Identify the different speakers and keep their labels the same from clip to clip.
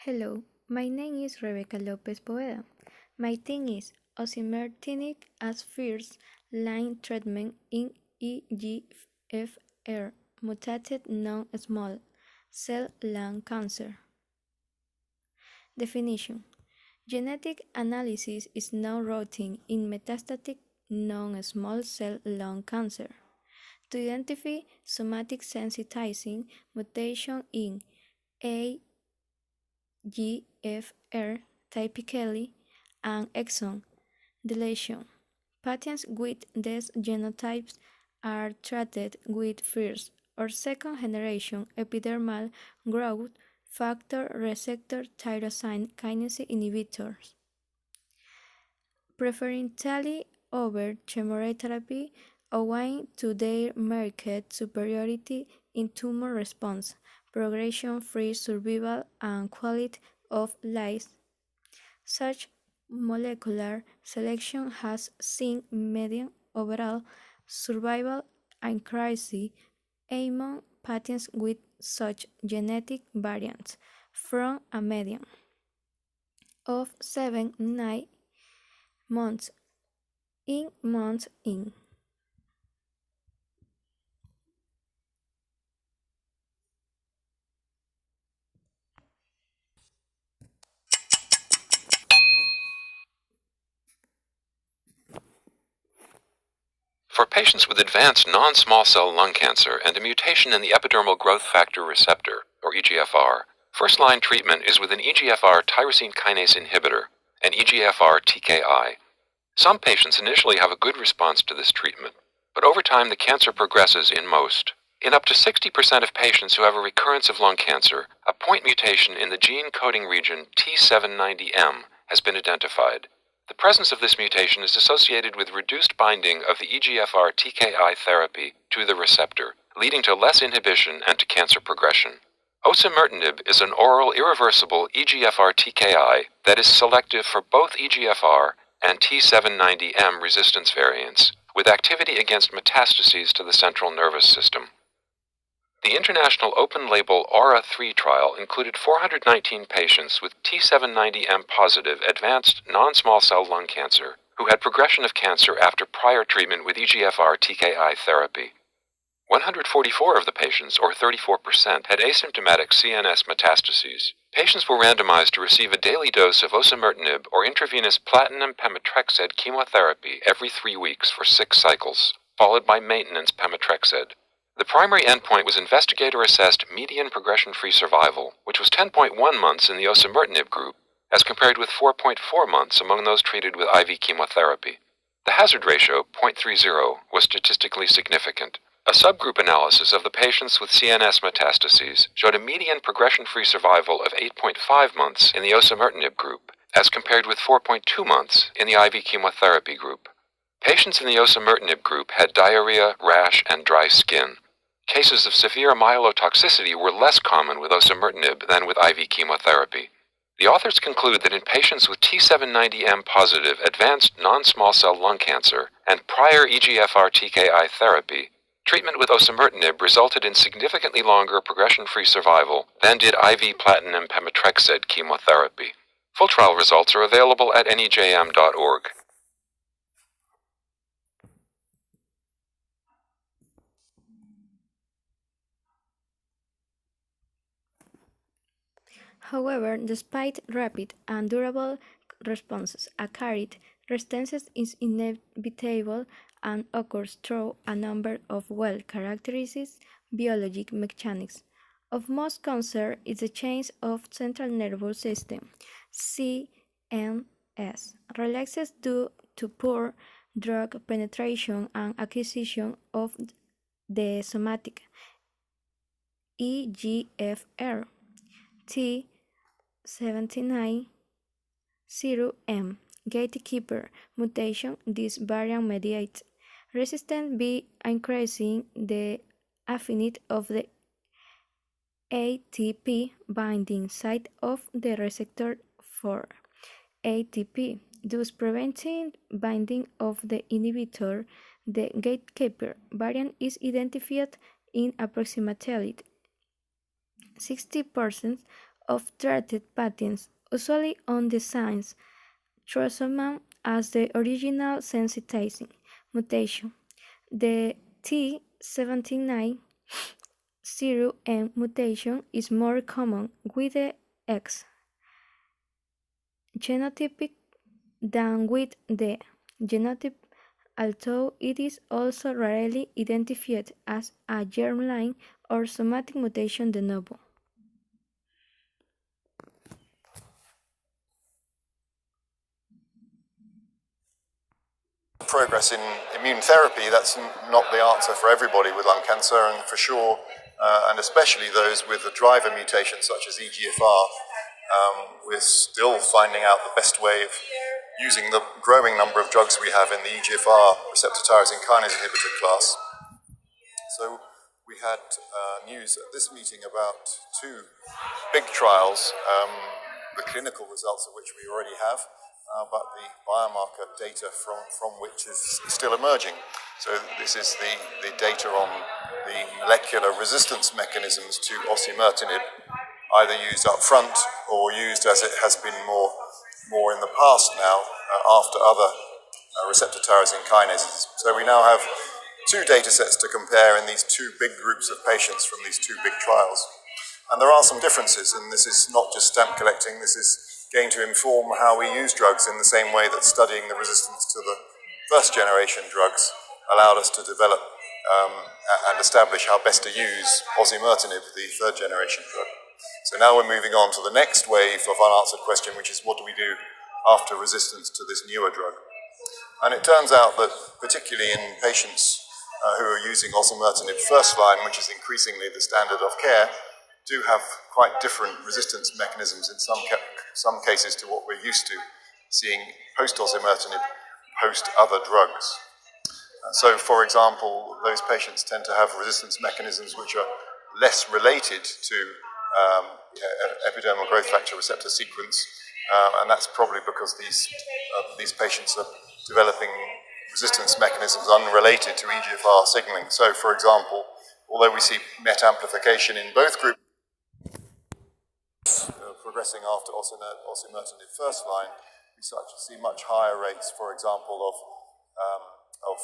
Speaker 1: Hello, my name is Rebecca Lopez Poveda. My theme is Osimertinib as first-line treatment in EGFR mutated non-small cell lung cancer. Definition: genetic analysis is now routine in metastatic non-small cell lung cancer to identify somatic sensitizing mutation in EGFR typically and exon deletion. Patients with these genotypes are treated with first or second generation epidermal growth factor receptor tyrosine kinase inhibitors, preferentially over chemotherapy owing to their marked superiority in tumor response, progression-free survival, and quality of life. Such molecular selection has seen median overall survival increase among patients with such genetic variants from a median of 7-9 months in.
Speaker 2: For patients with advanced non-small cell lung cancer and a mutation in the epidermal growth factor receptor, or EGFR, first-line treatment is with an EGFR tyrosine kinase inhibitor, an EGFR TKI. Some patients initially have a good response to this treatment, but over time the cancer progresses in most. In up to 60% of patients who have a recurrence of lung cancer, a point mutation in the gene coding region T790M has been identified. The presence of this mutation is associated with reduced binding of the EGFR TKI therapy to the receptor, leading to less inhibition and to cancer progression. Osimertinib is an oral irreversible EGFR TKI that is selective for both EGFR and T790M resistance variants, with activity against metastases to the central nervous system. The international open-label AURA-3 trial included 419 patients with T790M positive advanced non-small cell lung cancer who had progression of cancer after prior treatment with EGFR TKI therapy. 144 of the patients, or 34%, had asymptomatic CNS metastases. Patients were randomized to receive a daily dose of osimertinib or intravenous platinum pemetrexed chemotherapy every 3 weeks for 6 cycles, followed by maintenance pemetrexed. The primary endpoint was investigator-assessed median progression-free survival, which was 10.1 months in the osimertinib group, as compared with 4.4 months among those treated with IV chemotherapy. The hazard ratio, 0.30, was statistically significant. A subgroup analysis of the patients with CNS metastases showed a median progression-free survival of 8.5 months in the osimertinib group, as compared with 4.2 months in the IV chemotherapy group. Patients in the osimertinib group had diarrhea, rash, and dry skin. Cases of severe myelotoxicity were less common with osimertinib than with IV chemotherapy. The authors conclude that in patients with T790M positive advanced non-small cell lung cancer and prior EGFR TKI therapy, treatment with osimertinib resulted in significantly longer progression-free survival than did IV platinum pemetrexed chemotherapy. Full trial results are available at nejm.org.
Speaker 1: However, despite rapid and durable responses, a carried resistance is inevitable and occurs through a number of well-characterized biologic mechanics. Of most concern is the change of central nervous system (CNS) relaxes due to poor drug penetration and acquisition of the somatic EGFR T790M gatekeeper mutation. This variant mediates resistance by increasing the affinity of the ATP binding site of the receptor for ATP, thus preventing binding of the inhibitor. The gatekeeper variant is identified in approximately 60% of treated patients, usually on the same trisomy as the original sensitizing mutation. The T790M mutation is more common with the X genotype than with the genotype, although it is also rarely identified as a germline or somatic mutation de novo.
Speaker 3: Progress in immune therapy, that's not the answer for everybody with lung cancer, and for sure, and especially those with a driver mutation such as EGFR, we're still finding out the best way of using the growing number of drugs we have in the EGFR receptor tyrosine kinase inhibitor class. So we had news at this meeting about two big trials, the clinical results of which we already have, but the biomarker data from which is still emerging. So this is the data on the molecular resistance mechanisms to osimertinib, either used up front or used as it has been more in the past now, after other receptor tyrosine kinases. So we now have two data sets to compare in these two big groups of patients from these two big trials. And there are some differences, and this is not just stamp collecting, this is going to inform how we use drugs in the same way that studying the resistance to the first generation drugs allowed us to develop and establish how best to use osimertinib, the third generation drug. So now we're moving on to the next wave of unanswered question, which is what do we do after resistance to this newer drug? And it turns out that particularly in patients who are using osimertinib first line, which is increasingly the standard of care, do have quite different resistance mechanisms in some cases to what we're used to seeing post-osimertinib, post other drugs. So, for example, those patients tend to have resistance mechanisms which are less related to epidermal growth factor receptor sequence, and that's probably because these patients are developing resistance mechanisms unrelated to EGFR signaling. So, for example, although we see MET amplification in both groups, progressing after osimertinib first line, we start to see much higher rates, for example, of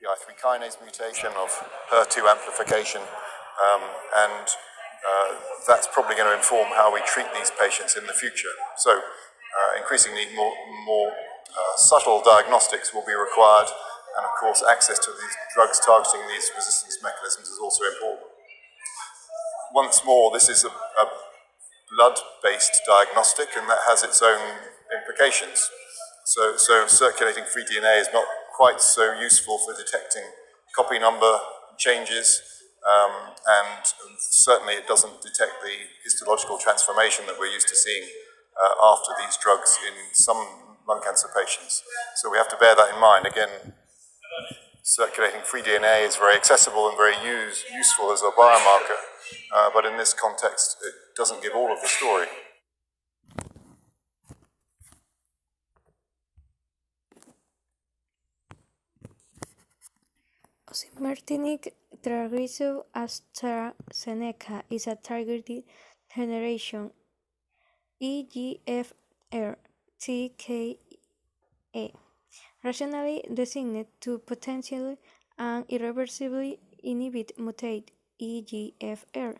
Speaker 3: PI3 kinase mutation, of HER2 amplification, and that's probably going to inform how we treat these patients in the future. So increasingly more subtle diagnostics will be required, and of course access to these drugs targeting these resistance mechanisms is also important. Once more, this is a blood-based diagnostic, and that has its own implications. So circulating free DNA is not quite so useful for detecting copy number changes, and certainly it doesn't detect the histological transformation that we're used to seeing after these drugs in some lung cancer patients. So we have to bear that in mind. Again, circulating free DNA is very accessible and very useful as a biomarker, but in this context, it doesn't give all of the story.
Speaker 1: Osimertinib traglyceride AstraZeneca is a targeted generation EGFR TKA, rationally designed to potentially and irreversibly inhibit mutated EGFR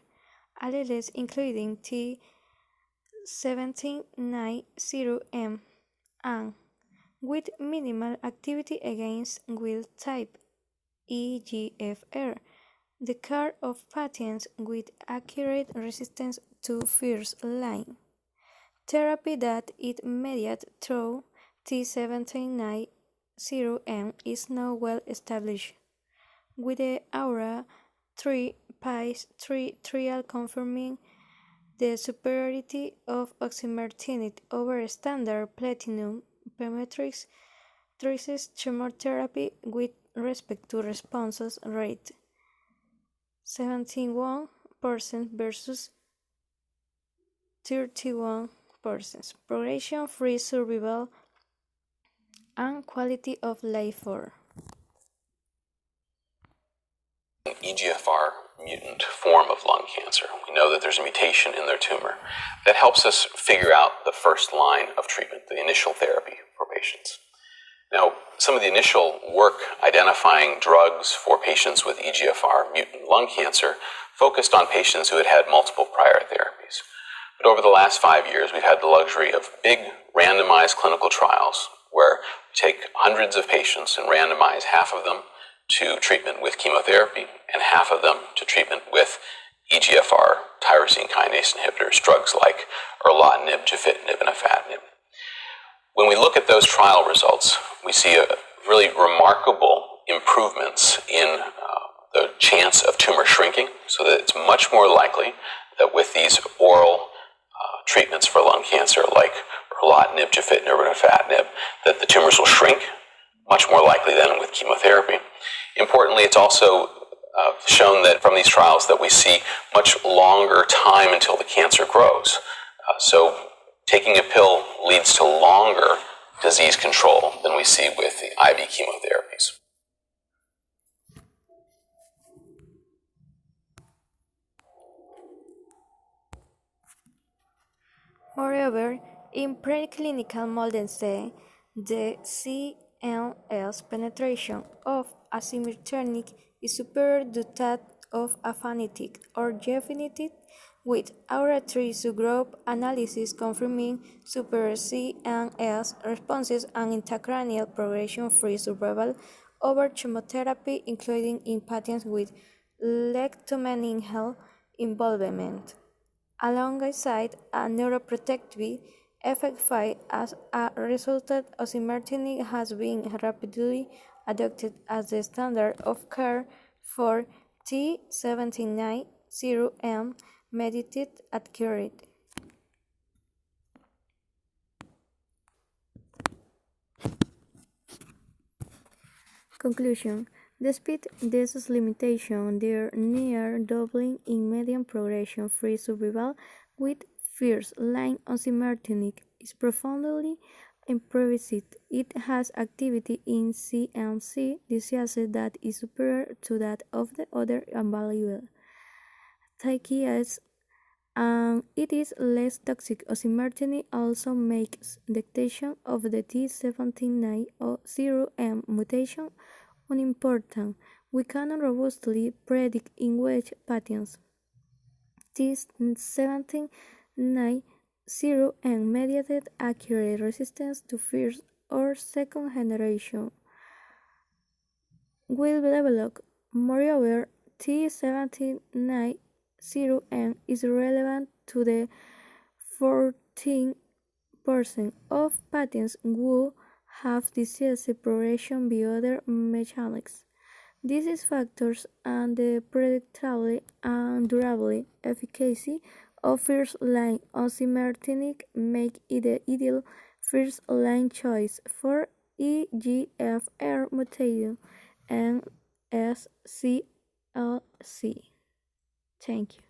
Speaker 1: alleles including T790M and with minimal activity against wild-type EGFR, the care of patients with acute resistance to first-line therapy that is mediated through T790M is now well established, with the AURA-3 phase 3 trial confirming the superiority of osimertinib over standard platinum pemetrexed chemotherapy with respect to response rate 71% versus 31%, progression-free survival, and quality of life for
Speaker 2: EGFR mutant form of lung cancer. We know that there's a mutation in their tumor that helps us figure out the first line of treatment, the initial therapy for patients. Now, some of the initial work identifying drugs for patients with EGFR mutant lung cancer focused on patients who had had multiple prior therapies. But over the last 5 years, we've had the luxury of big randomized clinical trials where we take hundreds of patients and randomize half of them to treatment with chemotherapy and half of them to treatment with EGFR tyrosine kinase inhibitors, drugs like erlotinib, gefitinib, and afatinib. When we look at those trial results, we see a really remarkable improvements in the chance of tumor shrinking, so that it's much more likely that with these oral treatments for lung cancer like erlotinib, gefitinib, and afatinib, that the tumors will shrink, much more likely than with chemotherapy. Importantly, it's also shown that from these trials that we see much longer time until the cancer grows. So taking a pill leads to longer disease control than we see with the IV chemotherapies.
Speaker 1: Moreover, in preclinical models, the CNS penetration of osimertinib is superior to that of afatinib or gefitinib, with our 3 subgroup analysis confirming superior CNS responses and intracranial progression-free survival over chemotherapy, including in patients with lectomeningeal involvement. Alongside a neuroprotective effect, as a result, osimertinib has been rapidly adopted as the standard of care for T790M mediated Efgr. Conclusion. Despite this limitation, their near doubling in median progression-free survival with first-line osimertinib is profoundly impressive. It has activity in CNS diseases that is superior to that of the other available therapies, and it is less toxic. Osimertinib also makes detection of the T790M mutation unimportant. We cannot robustly predict in which patients T790M mediated acquired resistance to first or second generation will develop. Moreover, T790M is relevant to the 14% of patients who have disease progression via other mechanics. These factors and the predictable and durable efficacy of first-line osimertinib make it the ideal first-line choice for EGFR mutated and SCLC. Thank you.